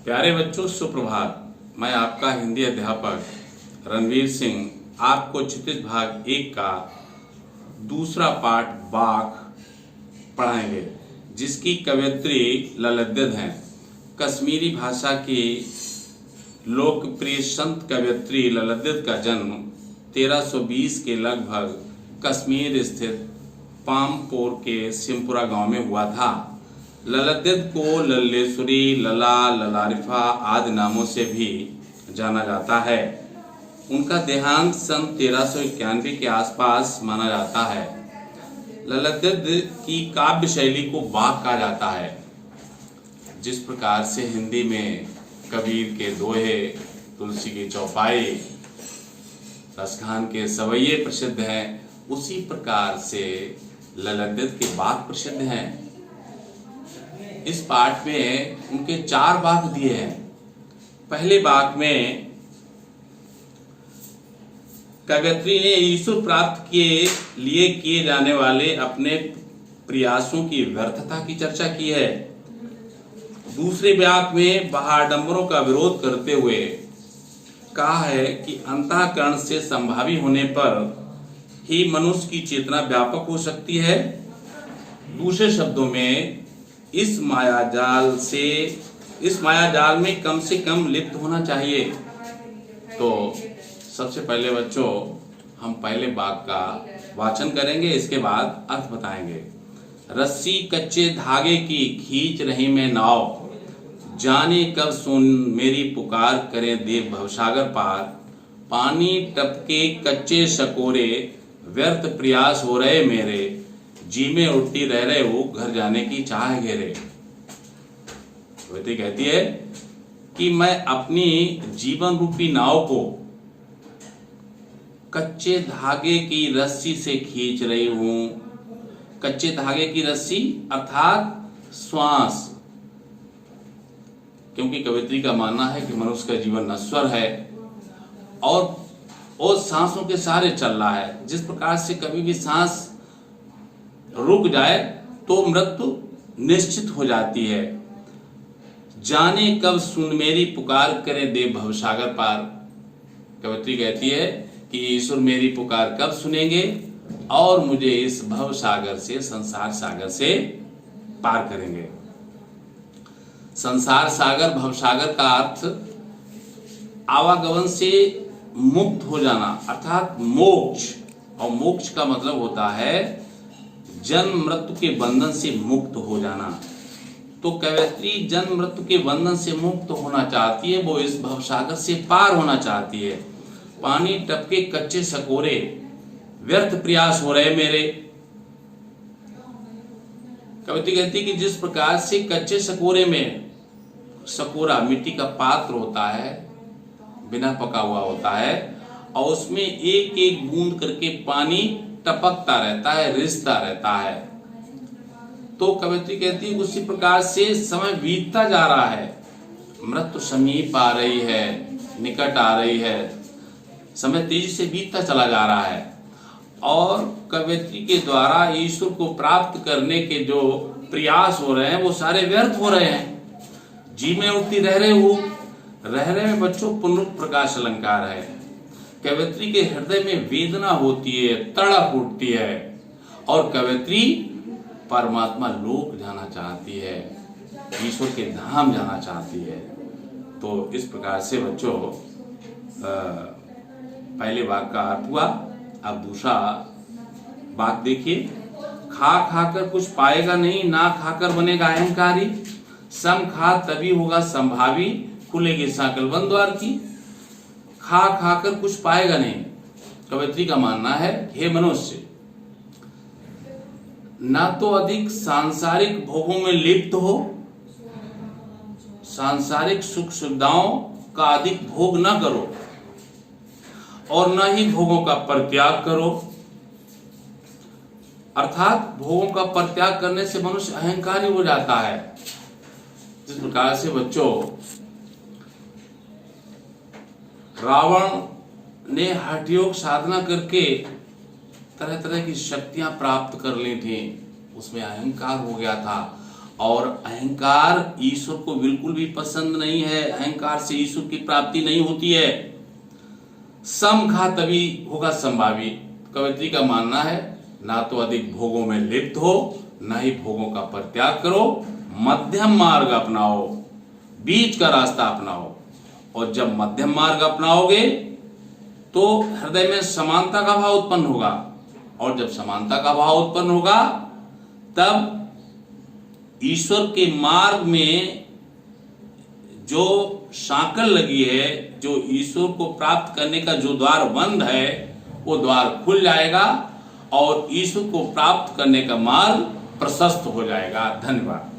प्यारे बच्चों, सुप्रभात। मैं आपका हिंदी अध्यापक रणवीर सिंह आपको क्षितिज भाग 1 का दूसरा पाठ बाघ पढ़ाएंगे, जिसकी कवयित्री ललित हैं। कश्मीरी भाषा की लोकप्रिय संत कवयित्री ललित का जन्म 1320 के लगभग कश्मीर स्थित पामपोर के सिमपुरा गांव में हुआ था। ललित को लल्लेश्वरी, लला, ललारिफा आदि नामों से भी जाना जाता है। उनका देहांत सन 1391 के आसपास माना जाता है। ललित की काव्य शैली को बाघ कहा जाता है। जिस प्रकार से हिंदी में कबीर के दोहे, तुलसी की चौपाई, रसखान के सवैये प्रसिद्ध हैं, उसी प्रकार से ललित के बाघ प्रसिद्ध हैं। इस पाठ में उनके 4 बाघ दिए हैं। पहले बाघ में कवयित्री ने ईश्वर प्राप्त के लिए किए जाने वाले अपने प्रयासों की व्यर्थता की चर्चा की है। दूसरे बाघ में बहाडंबरों का विरोध करते हुए कहा है कि अंतःकरण से संभावी होने पर ही मनुष्य की चेतना व्यापक हो सकती है। दूसरे शब्दों में इस मायाजाल में कम से कम लिप्त होना चाहिए। तो सबसे पहले बच्चों, हम पहले बाघ का वाचन करेंगे, इसके बाद अर्थ बताएंगे। रस्सी कच्चे धागे की खींच रही मैं नाव, जाने कब सुन मेरी पुकार करें देव भवसागर पार। पानी टपके कच्चे शकोरे, व्यर्थ प्रयास हो रहे मेरे, जी में उल्टी रह रहे हो घर जाने की चाह घेरे। कवित्री कहती है कि मैं अपनी जीवन रूपी नाव को कच्चे धागे की रस्सी से खींच रही हूं। कच्चे धागे की रस्सी अर्थात श्वास, क्योंकि कवित्री का मानना है कि मनुष्य का जीवन नश्वर है और सांसों के सहारे चल रहा है। जिस प्रकार से कभी भी सांस रुक जाए तो मृत्यु निश्चित हो जाती है। जाने कब सुन मेरी पुकार करे देव भवसागर पार। कवित्री कहती है कि ईश्वर मेरी पुकार कब सुनेंगे और मुझे इस भव सागर से, संसार सागर से पार करेंगे। संसार सागर, भव सागर का अर्थ आवागमन से मुक्त हो जाना अर्थात मोक्ष, और मोक्ष का मतलब होता है जन्म मृत्यु के बंधन से मुक्त हो जाना। तो कवयित्री जन्म मृत्यु के बंधन से मुक्त होना चाहती है, वो इस भवसागर से पार होना चाहती है। पानी टपके कच्चे सकोरे, व्यर्थ प्रयास हो रहे मेरे। कवित्री कहती है कि जिस प्रकार से कच्चे सकोरे में, सकोरा मिट्टी का पात्र होता है, बिना पका हुआ होता है, और उसमें एक एक बूंद करके पानी टपकता रहता है, रिसता रहता है। तो कवित्री कहती है उसी प्रकार से समय बीतता जा रहा है, मृत्यु समीप आ रही है, निकट आ रही है, समय तेजी से बीतता चला जा रहा है, और कवित्री के द्वारा ईश्वर को प्राप्त करने के जो प्रयास हो रहे हैं वो सारे व्यर्थ हो रहे हैं। जी में उठती रह रहे में बच्चों पुनरुक्त प्रकाश अलंकार है। कवयित्री के हृदय में वेदना होती है, तड़प उठती है, और कवयित्री परमात्मा लोक जाना चाहती है, ईश्वर के धाम जाना चाहती है। तो इस प्रकार से बच्चों पहले वाक्य का अर्थ हुआ। अब दूसरा बात देखिए। खा खाकर कुछ पाएगा नहीं, ना खाकर बनेगा अहंकारी। सम खा तभी होगा संभावी, खुलेगी साकल बंद द्वार की। खा खाकर कुछ पाएगा नहीं। कवयित्री का मानना है, हे मनुष्य, ना तो अधिक सांसारिक भोगों में लिप्त हो, सांसारिक सुख सुविधाओं का अधिक भोग न करो, और न ही भोगों का परित्याग करो। अर्थात भोगों का परित्याग करने से मनुष्य अहंकारी हो जाता है। जिस प्रकार से बच्चों रावण ने हठ योग साधना करके तरह तरह की शक्तियां प्राप्त कर ली थी, उसमें अहंकार हो गया था, और अहंकार ईश्वर को बिल्कुल भी पसंद नहीं है। अहंकार से ईश्वर की प्राप्ति नहीं होती है। सम खा तभी होगा संभावी। कवयित्री का मानना है ना तो अधिक भोगों में लिप्त हो, ना ही भोगों का परित्याग करो, मध्यम मार्ग अपनाओ, बीच का रास्ता अपनाओ। और जब मध्यम मार्ग अपनाओगे तो हृदय में समानता का भाव उत्पन्न होगा, और जब समानता का भाव उत्पन्न होगा तब ईश्वर के मार्ग में जो सांकल लगी है, जो ईश्वर को प्राप्त करने का जो द्वार बंद है, वो द्वार खुल जाएगा और ईश्वर को प्राप्त करने का मार्ग प्रशस्त हो जाएगा। धन्यवाद।